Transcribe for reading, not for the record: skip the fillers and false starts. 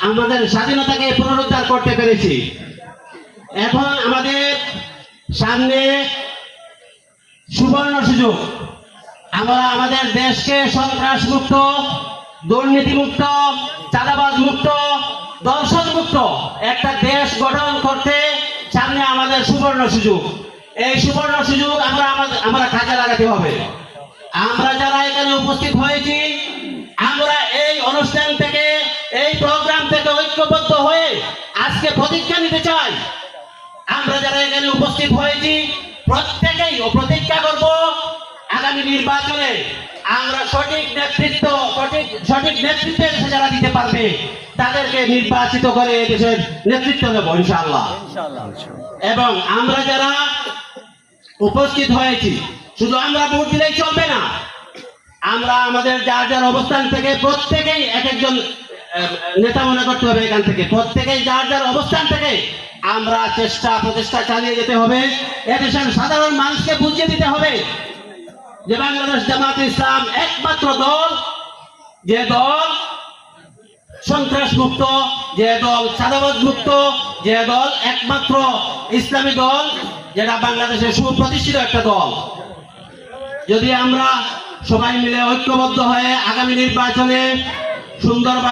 আমাদের স্বাধীনতাকে পুনরুদ্ধার করতে পেরেছি। এখন আমাদের সামনে সুবর্ণ সুযোগ। আমরা আমাদের দেশকে সন্ত্রাস মুক্ত, দুর্নীতি মুক্ত, চাঁদাবাজ মুক্ত, দর্শন মুক্ত একটা দেশ গঠন করতে সামনে আমাদের সুবর্ণ সুযোগ। এই সুবর্ণ সুযোগ আমরা কাজে লাগাতে হবে। আমরা যারা এখানে উপস্থিত হয়েছি, আমরা এই অনুষ্ঠান থেকে, এই প্রোগ্রাম থেকে ঐক্যবদ্ধ হয়ে আজকে প্রতিজ্ঞা নিতে চাই। আমরা যারা এখানে উপস্থিত হয়েছি প্রত্যেকেই প্রতিজ্ঞা করব, আগামী নির্বাচনে আমরা সঠিক নেতৃত্বের যারা দিতে পারবে তাদেরকে নির্বাচিত করে দেশের নেতৃত্ব দেব ইনশাআল্লাহ। এবং আমরা যারা উপস্থিত হয়েছি, শুধু আমরা ভোট দিলেই চলবে না, আমরা আমাদের যার যার অবস্থান থেকে প্রত্যেকেই এক একজন নেতা মনে করতে হবে। এখান থেকে প্রত্যেকেই যার যার অবস্থান থেকে আমরা প্রচেষ্টা চালিয়ে যেতে হবে। এদেশের সাধারণ মানুষকে বুঝিয়ে দিতে হবে যে বাংলাদেশ জামায়াতে ইসলাম একমাত্র দল, যে দল সন্ত্রাস মুক্ত, যে দল চাঁদাবাজ মুক্ত, যে দল একমাত্র ইসলামী দল, যেটা বাংলাদেশের সুপ্রতিষ্ঠিত একটা দল। যদি আমরা সবাই মিলে ঐক্যবদ্ধ হয়ে আগামী নির্বাচনে সুন্দর